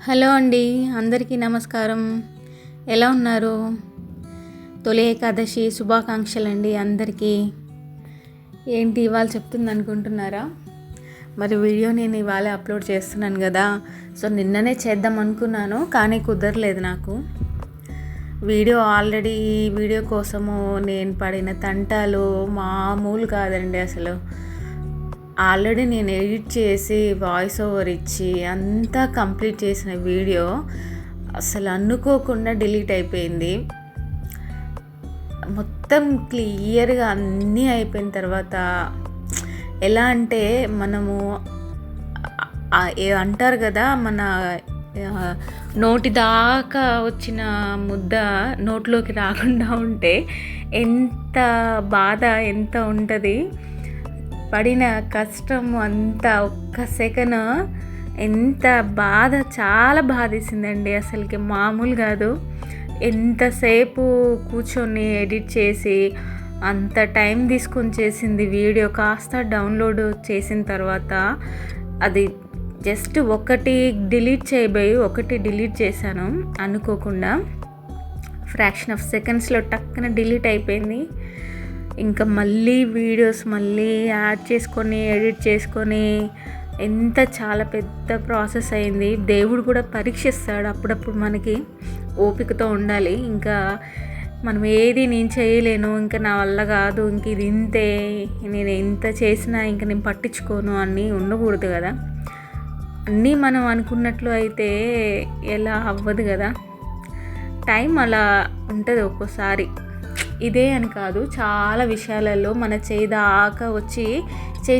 Hello అండి, అందరికీ నమస్కారం. ఎలా ఉన్నారు? తొలి ఏకాదశి శుభాకాంక్షలు అండి అందరికీ. ఏంటి ఇవాళ చెప్తుంది అనుకుంటున్నారా? మరి వీడియో నేను ఇవాళ అప్లోడ్ చేస్తున్నాను కదా, సో నిన్ననే చేద్దాం అనుకున్నాను, కానీ కుదరలేదు నాకు. వీడియో కోసము నేను పడిన తంటాలు మామూలు కాదండి అసలు. ఆల్రెడీ నేను ఎడిట్ చేసి వాయిస్ ఓవర్ ఇచ్చి అంతా కంప్లీట్ చేసిన వీడియో అసలు అనుకోకుండా డిలీట్ అయిపోయింది. మొత్తం క్లియర్గా అన్నీ అయిపోయిన తర్వాత ఎలా అంటే మనము అంటారు కదా, మన నోటి దాకా వచ్చిన ముద్ద నోట్లోకి రాకుండా ఉంటే ఎంత బాధ ఎంత ఉంటుంది. పడిన కష్టం అంతా ఒక్క సెకండ్ ఎంత బాధ, చాలా బాధేసిందండి అసలుకి, మామూలు కాదు. ఎంతసేపు కూర్చొని ఎడిట్ చేసి అంత టైం తీసుకొని చేసింది వీడియో, కాస్త డౌన్లోడ్ చేసిన తర్వాత అది జస్ట్ ఒకటి డిలీట్ చేశాను అనుకోకుండా. ఫ్రాక్షన్ ఆఫ్ సెకండ్స్లో టక్కున డిలీట్ అయిపోయింది. ఇంకా మళ్ళీ వీడియోస్ యాడ్ చేసుకొని ఎడిట్ చేసుకొని చాలా పెద్ద ప్రాసెస్ అయింది. దేవుడు కూడా పరీక్షిస్తాడు అప్పుడప్పుడు, మనకి ఓపికతో ఉండాలి. ఇంకా మనం నేను చేయలేను, ఇంకా నా వల్ల కాదు, ఇంక ఇది ఇంతే, నేను ఎంత చేసినా ఇంకా నేను పట్టించుకోను అని ఉండకూడదు కదా. అన్నీ మనం అనుకున్నట్లు అయితే ఎలా అవ్వదు కదా. టైం అలా ఉంటుంది ఒక్కోసారి. ఇదే అని కాదు, చాలా విషయాలలో మన చేయి దాకా వచ్చి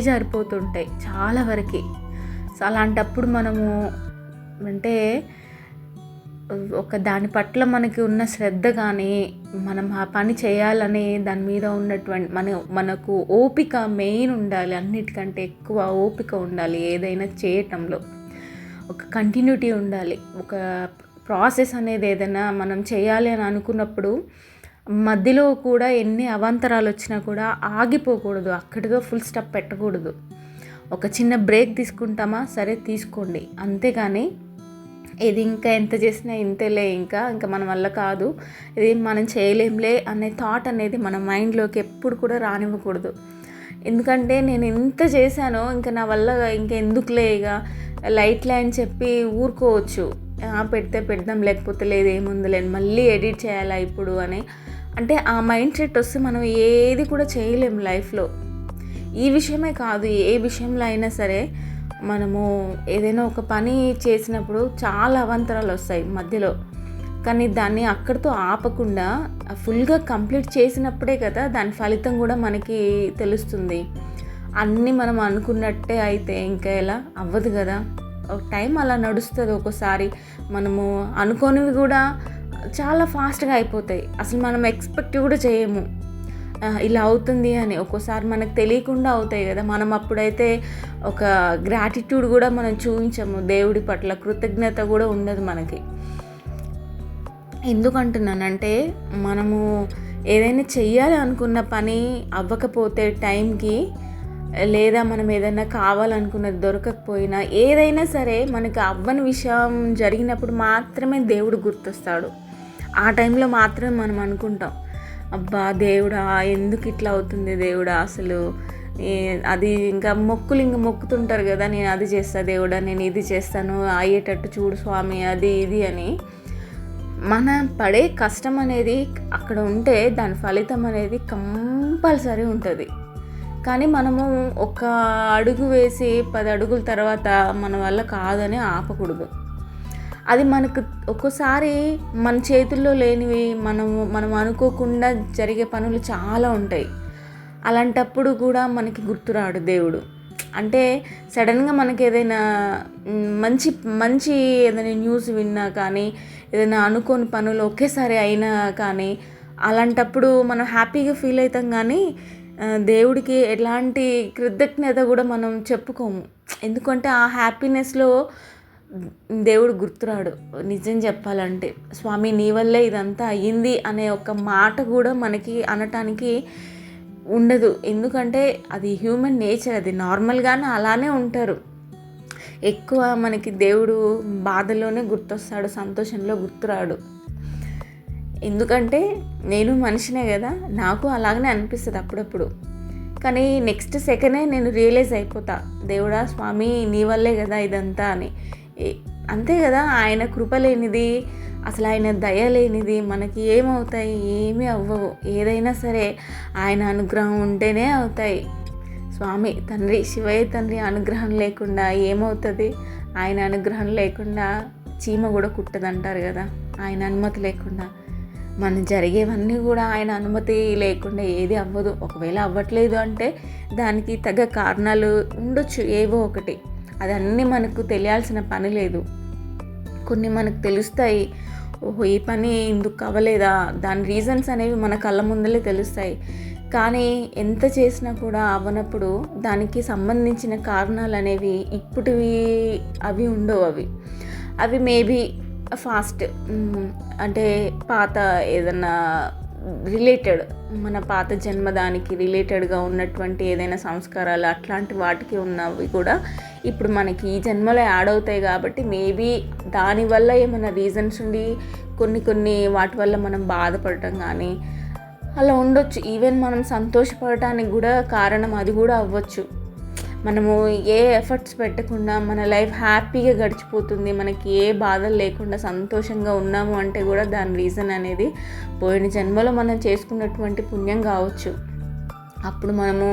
జారిపోతుంటాయి చాలా వరకు. సో అలాంటప్పుడు మనము అంటే దాని పట్ల మనకి ఉన్న శ్రద్ధ కానీ, మనం ఆ పని చేయాలని దాని మీద ఉన్నటువంటి మనకు ఓపిక మెయిన్ ఉండాలి. అన్నిటికంటే ఎక్కువ ఓపిక ఉండాలి ఏదైనా చేయటంలో. ఒక కంటిన్యూటీ ఉండాలి. ఒక ప్రాసెస్ అనేది ఏదైనా మనం చేయాలి అని అనుకున్నప్పుడు మధ్యలో కూడా ఎన్ని అవాంతరాలు వచ్చినా కూడా ఆగిపోకూడదు, అక్కడితో ఫుల్ స్టాప్ పెట్టకూడదు. ఒక చిన్న బ్రేక్ తీసుకుంటామా, సరే తీసుకోండి, అంతేగాని ఇది ఇంకా ఎంత చేసినా ఇంతేలే, ఇంకా మన వల్ల కాదు, ఇది మనం చేయలేంలే అనే థాట్ అనేది మన మైండ్లోకి ఎప్పుడు కూడా రానివ్వకూడదు. ఎందుకంటే నేను ఎంత చేశానో ఇంకా నా వల్ల ఇంకెందుకులే, ఇక లైట్లే అని చెప్పి ఊరుకోవచ్చు. పెడితే పెడదాం, లేకపోతే లేదు, ఏముందిలే, మళ్ళీ ఎడిట్ చేయాలా ఇప్పుడు అని అంటే ఆ మైండ్ సెట్ వస్తే మనం ఏది కూడా చేయలేము లైఫ్లో. ఈ విషయమే కాదు, ఏ విషయంలో అయినా సరే మనము ఏదైనా ఒక పని చేసినప్పుడు చాలా అవాంతరాలు వస్తాయి మధ్యలో, కానీ దాన్ని అక్కడితో ఆపకుండా ఫుల్గా కంప్లీట్ చేసినప్పుడే కదా దాని ఫలితం కూడా మనకి తెలుస్తుంది. అన్నీ మనం అనుకున్నట్టే అయితే ఇంకా ఎలా అవ్వదు కదా. ఒక టైం అలా నడుస్తుంది. ఒక్కోసారి మనము అనుకోనివి కూడా చాలా ఫాస్ట్గా అయిపోతాయి, అసలు మనం ఎక్స్పెక్ట్ కూడా చేయము ఇలా అవుతుంది అని. ఒక్కోసారి మనకు తెలియకుండా అవుతాయి కదా. మనం అప్పుడైతే ఒక గ్రాటిట్యూడ్ కూడా మనం చూపించము, దేవుడి పట్ల కృతజ్ఞత కూడా ఉండదు మనకి. ఎందుకంటున్నానంటే మనము ఏదైనా చెయ్యాలి అనుకున్న పని అవ్వకపోతే టైంకి, లేదా మనం ఏదైనా కావాలనుకున్నది దొరకకపోయినా, ఏదైనా సరే మనకి అవ్వని విషయం జరిగినప్పుడు మాత్రమే దేవుడు గుర్తొస్తాడు. ఆ టైంలో మాత్రమే మనం అనుకుంటాం, అబ్బా దేవుడా ఎందుకు ఇట్లా అవుతుంది దేవుడా, అసలు అది ఇంకా మొక్కుతుంటారు కదా, నేను అది చేస్తా దేవుడా, నేను ఇది చేస్తాను, అయ్యేటట్టు చూడు స్వామి, అది ఇది అని. మన పడే కష్టం అనేది అక్కడ ఉంటే దాని ఫలితం అనేది కంపల్సరీ ఉంటుంది. కానీ మనము ఒక అడుగు వేసి 10 అడుగుల తర్వాత మన వల్ల కాదని ఆపకూడదు. అది మనకు ఒక్కోసారి మన చేతుల్లో లేనివి మనం అనుకోకుండా జరిగే పనులు చాలా ఉంటాయి. అలాంటప్పుడు కూడా మనకి గుర్తురాడు దేవుడు. అంటే సడన్గా మనకి ఏదైనా మంచి ఏదైనా న్యూస్ విన్నా కానీ, ఏదైనా అనుకోని పనులు ఒకేసారి అయినా కానీ, అలాంటప్పుడు మనం హ్యాపీగా ఫీల్ అవుతాం, కానీ దేవుడికి ఎలాంటి కృతజ్ఞత కూడా మనం చెప్పుకోము. ఎందుకంటే ఆ హ్యాపీనెస్లో దేవుడు గుర్తురాడు. నిజం చెప్పాలంటే, స్వామి నీ వల్లే ఇదంతా అయ్యింది అనే ఒక మాట కూడా మనకి అనటానికి ఉండదు. ఎందుకంటే అది హ్యూమన్ నేచర్, అది నార్మల్గానే అలానే ఉంటారు. ఎక్కువ మనకి దేవుడు బాధలోనే గుర్తొస్తాడు, సంతోషంలో గుర్తురాడు. ఎందుకంటే నేను మనిషినే కదా, నాకు అలాగనే అనిపిస్తుంది అప్పుడప్పుడు. కానీ నెక్స్ట్ సెకండే నేను రియలైజ్ అయిపోతా, దేవుడా స్వామి నీ వల్లే కదా ఇదంతా అని. అంతే కదా, ఆయన కృప లేనిది, అసలు ఆయన దయ లేనిది మనకి ఏమవుతాయి? ఏమీ అవ్వవు. ఏదైనా సరే ఆయన అనుగ్రహం ఉంటేనే అవుతాయి. స్వామి తండ్రి, శివయ్య తండ్రి అనుగ్రహం లేకుండా ఏమవుతుంది? ఆయన అనుగ్రహం లేకుండా చీమ కూడా కుట్టదంటారు కదా, ఆయన అనుమతి లేకుండా. మనం జరిగేవన్నీ కూడా ఆయన అనుమతి లేకుండా ఏది అవ్వదు. ఒకవేళ అవ్వట్లేదు అంటే దానికి తగ్గ కారణాలు ఉండొచ్చు, ఏవో ఒకటి. అదన్నీ మనకు తెలియాల్సిన పని లేదు. కొన్ని మనకు తెలుస్తాయి, ఓహో ఈ పని ఎందుకు అవ్వలేదా, దాని రీజన్స్ అనేవి మన కళ్ళ ముందలే తెలుస్తాయి. కానీ ఎంత చేసినా కూడా అవ్వనప్పుడు దానికి సంబంధించిన కారణాలు అనేవి ఇప్పటివి అవి ఉండవు. అవి మేబీ ఫాస్ట్ అంటే పాత ఏదన్నా రిలేటెడ్, మన పాత జన్మదానికి రిలేటెడ్గా ఉన్నటువంటి ఏదైనా సంస్కారాలు అట్లాంటి వాటికి ఉన్నవి కూడా ఇప్పుడు మనకి ఈ జన్మలో యాడ్ అవుతాయి. కాబట్టి మేబీ దానివల్ల ఏమైనా రీజన్స్ ఉండి కొన్ని వాటి వల్ల మనం బాధపడటం కానీ అలా ఉండొచ్చు. ఈవెన్ మనం సంతోషపడటానికి కూడా కారణం అది కూడా అవ్వచ్చు. మనము ఏ ఎఫర్ట్స్ పెట్టకుండా మన లైఫ్ హ్యాపీగా గడిచిపోతుంది, మనకి ఏ బాధలు లేకుండా సంతోషంగా ఉన్నాము అంటే కూడా దాని రీజన్ అనేది పోయిన జన్మలో మనం చేసుకున్నటువంటి పుణ్యం కావచ్చు. అప్పుడు మనము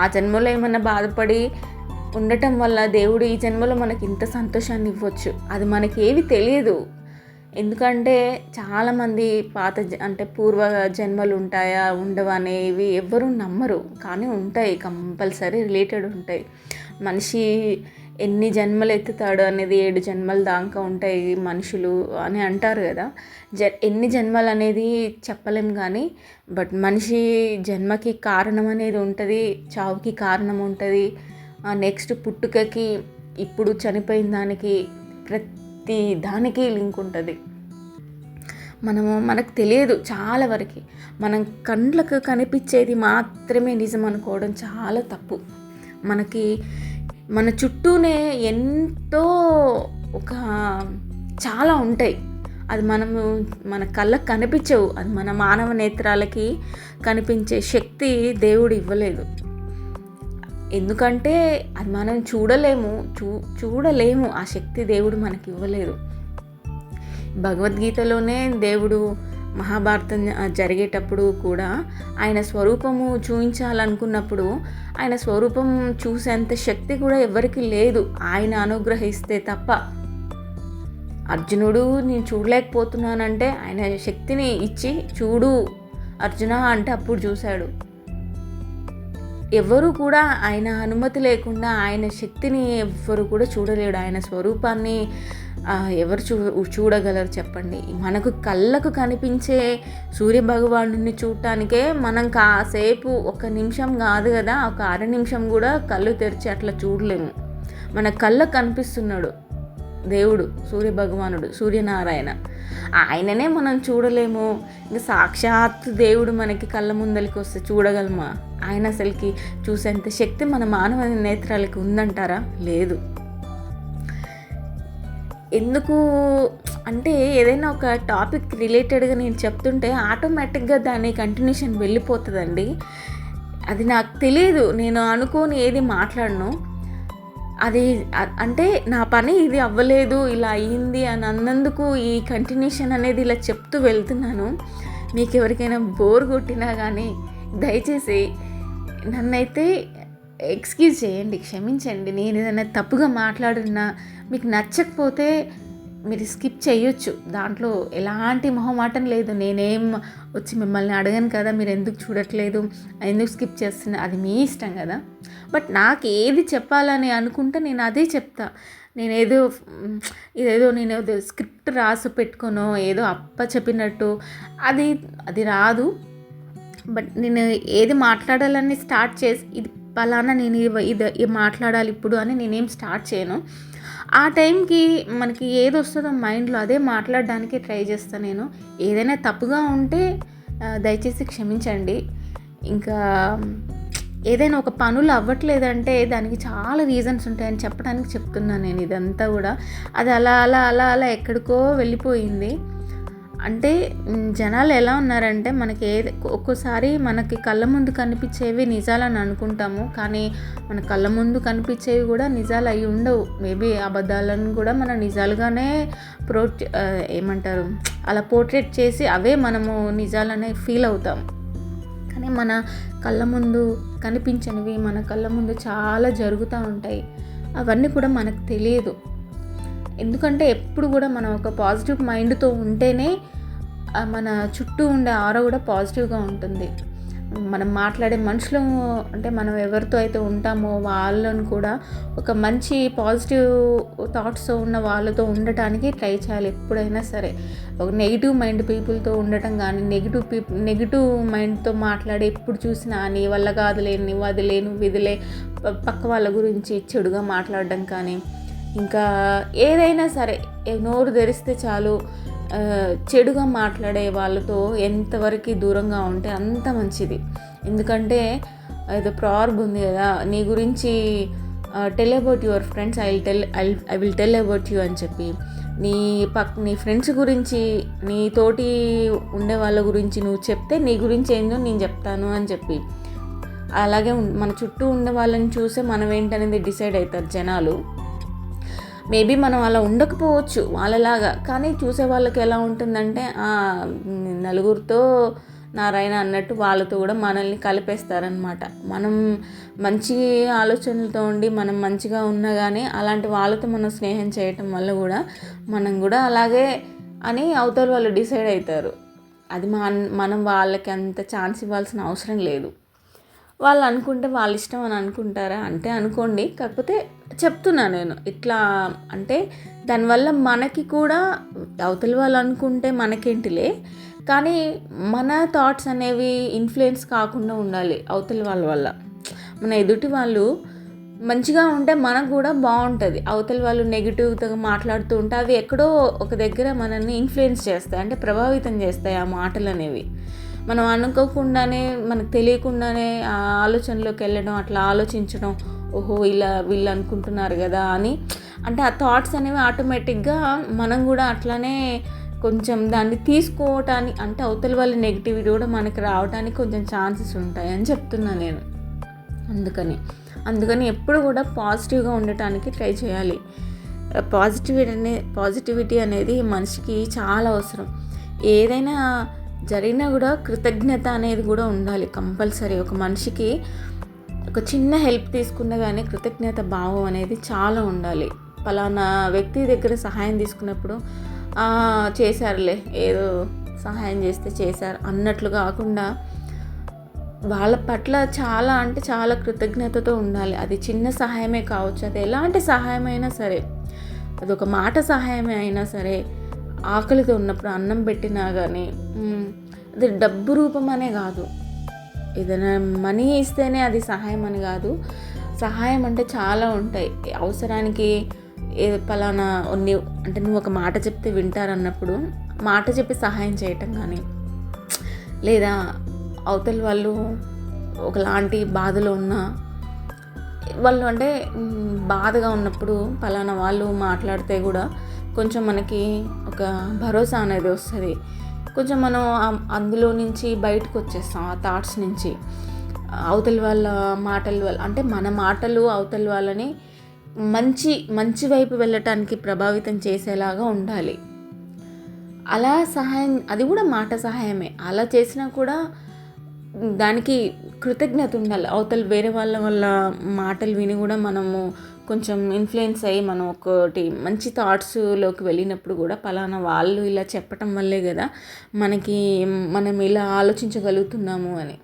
ఆ జన్మలో ఏమన్నా బాధపడి ఉండటం వల్ల దేవుడు ఈ జన్మలో మనకి ఇంత సంతోషాన్ని ఇవ్వచ్చు. అది మనకి ఏవి తెలియదు. ఎందుకంటే చాలామంది అంటే పూర్వ జన్మలు ఉంటాయా ఉండవా అనేవి ఎవ్వరూ నమ్మరు, కానీ ఉంటాయి, కంపల్సరీ రిలేటెడ్ ఉంటాయి. మనిషి ఎన్ని జన్మలు ఎత్తుతాడు అనేది 7 జన్మల దాకా ఉంటాయి మనుషులు అని అంటారు కదా. ఎన్ని జన్మలు అనేది చెప్పలేం కానీ, బట్ మనిషి జన్మకి కారణం అనేది ఉంటుంది, చావుకి కారణం ఉంటుంది, నెక్స్ట్ పుట్టుకకి, ఇప్పుడు చనిపోయిన దానికి, ప్రతి దానికి లింక్ ఉంటుంది. మనకు తెలియదు చాలా వరకు. మనం కండ్లకు కనిపించేది మాత్రమే నిజం అనుకోవడం చాలా తప్పు. మన చుట్టూనే ఎంతో చాలా ఉంటాయి. అది మన కళ్ళకు కనిపించవు. అది మన మానవ నేత్రాలకి కనిపించే శక్తి దేవుడు ఇవ్వలేదు. ఎందుకంటే అది మనం చూడలేము. ఆ శక్తి దేవుడు మనకి ఇవ్వలేదు. భగవద్గీతలోనే దేవుడు మహాభారతం జరిగేటప్పుడు కూడా ఆయన స్వరూపము చూపించాలనుకున్నప్పుడు ఆయన స్వరూపం చూసేంత శక్తి కూడా ఎవరికి లేదు, ఆయన అనుగ్రహిస్తే తప్ప. అర్జునుడు నేను చూడలేకపోతున్నానంటే ఆయన శక్తిని ఇచ్చి చూడు అర్జున అంటే అప్పుడు చూశాడు. ఎవరు కూడా ఆయన అనుమతి లేకుండా ఆయన శక్తిని ఎవ్వరు కూడా చూడలేడు. ఆయన స్వరూపాన్ని ఎవరు చూడగలరు చెప్పండి? మనకు కళ్ళకు కనిపించే సూర్యభగవానుడిని చూడటానికే మనం కాసేపు 1 నిమిషం కాదు కదా, ఒక 1/2 నిమిషం కూడా కళ్ళు తెరిచి అట్లా చూడలేము. మన కళ్ళకు కనిపిస్తున్నాడు దేవుడు, సూర్యభగవానుడు, సూర్యనారాయణ. ఆయననే మనం చూడలేము. ఇంకా సాక్షాత్ దేవుడు మనకి కళ్ళ ముందరికి వస్తే చూడగలమా? ఆయన అసలుకి చూసేంత శక్తి మన మానవ నేత్రాలకి ఉందంటారా? లేదు. ఎందుకు అంటే ఏదైనా ఒక టాపిక్ రిలేటెడ్గా నేను చెప్తుంటే ఆటోమేటిక్గా దాని కంటిన్యూషన్ వెళ్ళిపోతుందండి. అది నాకు తెలియదు, నేను అనుకోని ఏది మాట్లాడను. అది అంటే నా పని ఇది అవ్వలేదు, ఇలా అయ్యింది అని అన్నందుకు ఈ కంటిన్యూషన్ అనేది ఇలా చెప్తూ వెళ్తున్నాను. మీకు ఎవరికైనా బోర్ కొట్టినా కానీ దయచేసి నన్నైతే ఎక్స్క్యూజ్ చేయండి, క్షమించండి. నేను ఏదైనా తప్పుగా మాట్లాడినా మీకు నచ్చకపోతే మీరు స్కిప్ చేయొచ్చు. దాంట్లో ఎలాంటి మొహమాటం లేదు. నేనేం వచ్చి మిమ్మల్ని అడగను కదా, మీరు ఎందుకు చూడట్లేదు, ఎందుకు స్కిప్ చేస్తున్నా, అది మీ ఇష్టం కదా. బట్ నాకు ఏది చెప్పాలని అనుకుంటే నేను అదే చెప్తా. నేనేదో స్క్రిప్ట్ రాసి పెట్టుకోనో ఏదో చెప్పినట్టు అది రాదు. బట్ నేను ఏది మాట్లాడాలని స్టార్ట్ చేసి ఇది పలానా నేను ఇది మాట్లాడాలి ఇప్పుడు అని నేనేం స్టార్ట్ చేయను. ఆ టైంకి మనకి ఏది వస్తుందో మైండ్లో అదే మాట్లాడడానికి ట్రై చేస్తాను నేను. ఏదైనా తప్పుగా ఉంటే దయచేసి క్షమించండి. ఇంకా ఏదైనా ఒక పనులు అవ్వట్లేదంటే దానికి చాలా రీజన్స్ ఉంటాయని చెప్పడానికి చెప్తున్నాను నేను ఇదంతా కూడా. అది అలా అలా అలా అలా ఎక్కడికో వెళ్ళిపోయింది. అంటే జనాలు ఎలా ఉన్నారంటే మనకి ఒక్కోసారి మనకి కళ్ళ ముందు కనిపించేవి నిజాలని అనుకుంటాము, కానీ మన కళ్ళ ముందు కనిపించేవి కూడా నిజాలు అయి ఉండవు. మేబీ అబద్ధాలను కూడా మనం నిజాలుగానే ఏమంటారు అలా పోర్ట్రేట్ చేసి అవే మనము నిజాలనే ఫీల్ అవుతాం. కానీ మన కళ్ళ ముందు కనిపించనివి మన కళ్ళ ముందు చాలా జరుగుతూ ఉంటాయి. అవన్నీ కూడా మనకు తెలియదు. ఎందుకంటే ఎప్పుడు కూడా మనం ఒక పాజిటివ్ మైండ్తో ఉంటేనే మన చుట్టూ ఉండే ఆరా కూడా పాజిటివ్గా ఉంటుంది. మనం మాట్లాడే మనుషులు అంటే మనం ఎవరితో అయితే ఉంటామో వాళ్ళను కూడా ఒక మంచి పాజిటివ్ థాట్స్తో ఉన్న వాళ్ళతో ఉండటానికి ట్రై చేయాలి ఎప్పుడైనా సరే. ఒక నెగిటివ్ మైండ్ పీపుల్తో ఉండటం కానీ నెగిటివ్ మైండ్తో మాట్లాడి ఎప్పుడు చూసినా నీ వల్ల కాదులే, నువ్వు అదిలే, నువ్వు ఇదిలే, పక్క వాళ్ళ గురించి చెడుగా మాట్లాడడం కానీ, ఇంకా ఏదైనా సరే నోరు తెరిస్తే చాలు చెడుగా మాట్లాడే వాళ్ళతో ఎంతవరకు దూరంగా ఉంటే అంత మంచిది. ఎందుకంటే ఏదో ప్రావర్బ్ ఉంది కదా, నీ గురించి tell about your friends, I will tell about you అని చెప్పి. నీ ఫ్రెండ్స్ గురించి, నీ తోటి ఉండే వాళ్ళ గురించి నువ్వు చెప్తే నీ గురించి ఏందో నేను చెప్తాను అని చెప్పి. అలాగే మన చుట్టూ ఉండే వాళ్ళని చూసే మనం ఏంటనేది డిసైడ్ అవుతారు జనాలు. మేబీ మనం అలా ఉండకపోవచ్చు వాళ్ళలాగా, కానీ చూసే వాళ్ళకి ఎలా ఉంటుందంటే నలుగురితో నారాయణ అన్నట్టు వాళ్ళతో కూడా మనల్ని కలిపేస్తారనమాట. మనం మంచి ఆలోచనలతో ఉండి మనం మంచిగా ఉన్నా కానీ అలాంటి వాళ్ళతో మనం స్నేహం చేయటం వల్ల కూడా మనం కూడా అలాగే అని అవతల వాళ్ళు డిసైడ్ అవుతారు. అది మనం వాళ్ళకి అంత ఛాన్స్ ఇవ్వాల్సిన అవసరం లేదు. వాళ్ళు అనుకుంటే వాళ్ళ ఇష్టం అని అనుకుంటారా అంటే అనుకోండి, కాకపోతే చెప్తున్నా నేను ఇట్లా. అంటే దానివల్ల మనకి కూడా అవతల వాళ్ళు అనుకుంటే మనకేంటిలే, కానీ మన థాట్స్ అనేవి ఇన్ఫ్లుయెన్స్ కాకుండా ఉండాలి అవతల వాళ్ళ వల్ల. మన ఎదుటి వాళ్ళు మంచిగా ఉంటే మనకు కూడా బాగుంటుంది. అవతల వాళ్ళు నెగిటివ్గా మాట్లాడుతూ ఉంటే అవి ఎక్కడో ఒక దగ్గర మనల్ని ఇన్ఫ్లుయెన్స్ చేస్తాయి, అంటే ప్రభావితం చేస్తాయి ఆ మాటలు అనేవి. మనం అనుకోకుండానే మనకు తెలియకుండానే ఆ ఆలోచనలోకి వెళ్ళడం, అట్లా ఆలోచించడం, ఓహో ఇలా వీళ్ళు అనుకుంటున్నారు కదా అని. అంటే ఆ థాట్స్ అనేవి ఆటోమేటిక్గా మనం కూడా అట్లానే కొంచెం దాన్ని తీసుకోవటానికి, అంటే అవతల వాళ్ళ నెగిటివిటీ కూడా మనకి రావడానికి కొంచెం ఛాన్సెస్ ఉంటాయి అని చెప్తున్నాను నేను. అందుకని ఎప్పుడు కూడా పాజిటివ్గా ఉండటానికి ట్రై చేయాలి. పాజిటివిటీ అనేది మనిషికి చాలా అవసరం. ఏదైనా జరిగినా కూడా కృతజ్ఞత అనేది కూడా ఉండాలి కంపల్సరీ. ఒక మనిషికి ఒక చిన్న హెల్ప్ తీసుకున్నా కానీ కృతజ్ఞత భావం అనేది చాలా ఉండాలి. పలానా వ్యక్తి దగ్గర సహాయం తీసుకున్నప్పుడు చేశారులే, ఏదో సహాయం చేస్తే చేశారు అన్నట్లు కాకుండా వాళ్ళ పట్ల చాలా అంటే చాలా కృతజ్ఞతతో ఉండాలి. అది చిన్న సహాయమే కావచ్చు, అది ఎలాంటి సహాయమైనా సరే, అది ఒక మాట సహాయమే అయినా సరే, ఆకలితో ఉన్నప్పుడు అన్నం పెట్టినా కానీ, అది డబ్బు రూపం అనే కాదు, ఏదైనా మనీ ఇస్తేనే అది సహాయం అని కాదు. సహాయం అంటే చాలా ఉంటాయి. అవసరానికి పలానా అంటే నువ్వు ఒక మాట చెప్తే వింటారన్నప్పుడు మాట చెప్పి సహాయం చేయటం కానీ, లేదా అవతల వాళ్ళు ఒకలాంటి బాధలో ఉన్న వాళ్ళు, అంటే బాధగా ఉన్నప్పుడు పలానా వాళ్ళు మాట్లాడితే కూడా కొంచెం మనకి ఒక భరోసా అనేది వస్తుంది. కొంచెం మనం అందులో నుంచి బయటకు వచ్చేస్తాం, ఆ థాట్స్ నుంచి. అవతల వాళ్ళ మాటల వల్ల, అంటే మన మాటలు అవతల వాళ్ళని మంచి వైపు వెళ్ళటానికి ప్రభావితం చేసేలాగా ఉండాలి. అలా సహాయం, అది కూడా మాట సహాయమే. అలా చేసినా కూడా దానికి కృతజ్ఞత ఉండాలి. అవతల వేరే వాళ్ళ మాటలు విని కూడా మనము కొంచెం ఇన్ఫ్లుయెన్స్ అయ్యి మనం ఒకటి మంచి థాట్స్లోకి వెళ్ళినప్పుడు కూడా పలానా వాళ్ళు ఇలా చెప్పటం వల్లే కదా మనం ఇలా ఆలోచించగలుగుతున్నాము అని.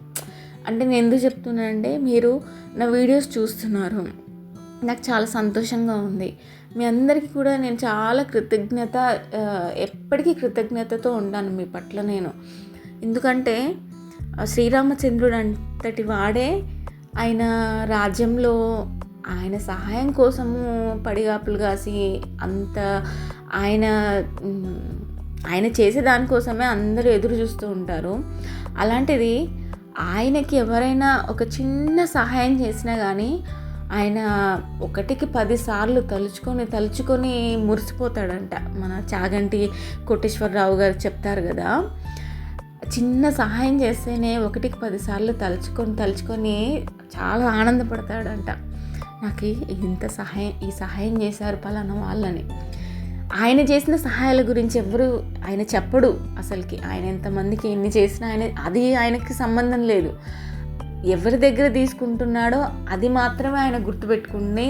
అంటే నేను ఎందుకు చెప్తున్నానంటే, మీరు నా వీడియోస్ చూస్తున్నారు, నాకు చాలా సంతోషంగా ఉంది. మీ అందరికీ కూడా నేను చాలా ఎప్పటికీ కృతజ్ఞతతో ఉంటాను మీ పట్ల నేను. ఎందుకంటే శ్రీరామచంద్రుడు అంతటి వాడే ఆయన రాజ్యంలో ఆయన సహాయం కోసము పడిగాపులు కాసి అంత ఆయన చేసే దానికోసమే అందరూ ఎదురు చూస్తూ ఉంటారు. అలాంటిది ఆయనకి ఎవరైనా ఒక చిన్న సహాయం చేసినా కానీ ఆయన 1కి 10 సార్లు తలుచుకొని మురిసిపోతాడంట. మన చాగంటి కోటేశ్వరరావు గారు చెప్తారు కదా, చిన్న సహాయం చేస్తేనే 1కి 10 సార్లు తలుచుకొని చాలా ఆనందపడతాడంట. నాకు ఈ సహాయం చేశారు పలానా వాళ్ళని. ఆయన చేసిన సహాయాల గురించి ఆయన చెప్పడు అసలుకి. ఆయన ఎంతమందికి ఎన్ని చేసినా అది ఆయనకి సంబంధం లేదు. ఎవరి దగ్గర తీసుకుంటున్నాడో అది మాత్రమే ఆయన గుర్తుపెట్టుకుని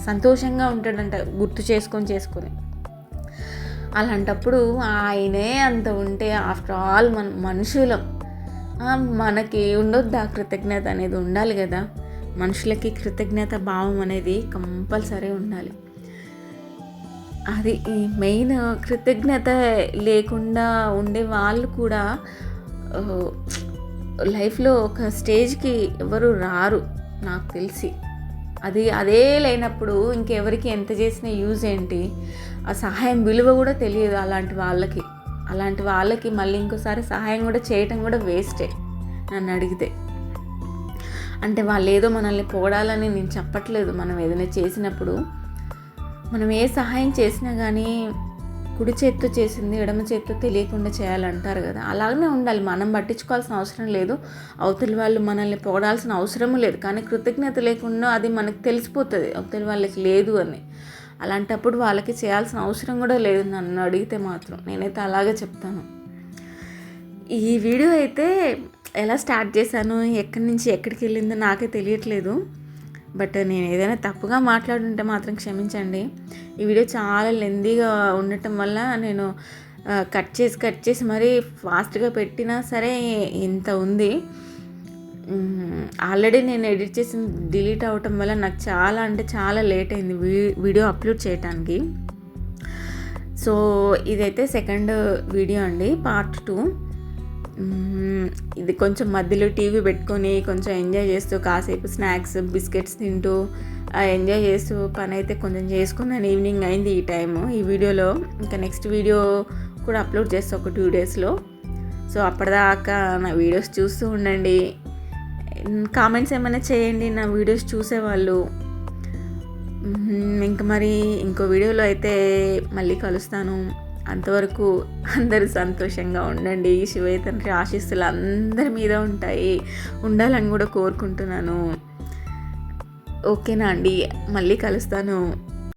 సంతోషంగా ఉంటాడంట, గుర్తు చేసుకొని. అలాంటప్పుడు ఆయనే అంత ఉంటే ఆఫ్టర్ ఆల్ మనుషులం, మనకి ఉండొద్దు ఆ కృతజ్ఞత అనేది ఉండాలి కదా. మనుషులకి కృతజ్ఞత భావం అనేది కంపల్సరీ ఉండాలి. అది మెయిన్. కృతజ్ఞత లేకుండా ఉండే వాళ్ళు కూడా లైఫ్లో ఒక స్టేజ్కి ఎవరు రారు నాకు తెలిసి. అదే లేనప్పుడు ఇంకెవరికి ఎంత చేసినా యూజ్ ఏంటి? ఆ సహాయం విలువ కూడా తెలియదు అలాంటి వాళ్ళకి మళ్ళీ ఇంకోసారి సహాయం కూడా చేయటం కూడా వేస్టే నన్ను అడిగితే. అంటే వాళ్ళు ఏదో మనల్ని పొగడాలని నేను చెప్పట్లేదు. మనం ఏదైనా చేసినప్పుడు, మనం ఏ సహాయం చేసినా కానీ కుడి చేత్తో చేసింది ఎడమ చేత్తో తెలియకుండా చేయాలంటారు కదా, అలాగనే ఉండాలి. మనం పట్టించుకోవాల్సిన అవసరం లేదు, అవతలి వాళ్ళు మనల్ని పొగడాల్సిన అవసరం లేదు. కానీ కృతజ్ఞత లేకుండా అది మనకు తెలిసిపోతుంది అవతలి వాళ్ళకి లేదు అని. అలాంటప్పుడు వాళ్ళకి చేయాల్సిన అవసరం కూడా లేదు నన్ను అడిగితే మాత్రం. నేనైతే అలాగే చెప్తాను. ఈ వీడియో అయితే ఎలా స్టార్ట్ చేశాను, ఎక్కడి నుంచి ఎక్కడికి వెళ్ళిందో నాకే తెలియట్లేదు. బట్ నేను ఏదైనా తప్పుగా మాట్లాడుంటే మాత్రం క్షమించండి. ఈ వీడియో చాలా లెందీగా ఉండటం వల్ల నేను కట్ చేసి మరీ ఫాస్ట్గా పెట్టినా సరే ఇంత ఉంది. ఆల్రెడీ నేను ఎడిట్ చేసి డిలీట్ అవ్వటం వల్ల నాకు చాలా అంటే చాలా లేట్ అయింది వీడియో అప్లోడ్ చేయడానికి. సో ఇదైతే సెకండ్ వీడియో అండి, పార్ట్ 2. ఇది కొంచెం మధ్యలో టీవీ పెట్టుకొని కొంచెం ఎంజాయ్ చేస్తూ కాసేపు స్నాక్స్ బిస్కెట్స్ తింటూ ఎంజాయ్ చేస్తూ పని అయితే కొంచెం చేసుకున్నాను. ఈవినింగ్ అయింది ఈ టైము. ఈ వీడియోలో ఇంకా నెక్స్ట్ వీడియో కూడా అప్లోడ్ చేస్తాను ఒక 2 డేస్లో. సో అప్పటిదాకా నా వీడియోస్ చూస్తూ ఉండండి. కామెంట్స్ ఏమైనా చేయండి నా వీడియోస్ చూసేవాళ్ళు. ఇంకా మరి ఇంకో వీడియోలో అయితే మళ్ళీ కలుస్తాను. అంతవరకు అందరూ సంతోషంగా ఉండండి. శివయ్య తండ్రి ఆశీస్సులు అందరి మీద ఉండాలని కూడా కోరుకుంటున్నాను. ఓకేనా అండి, మళ్ళీ కలుస్తాను.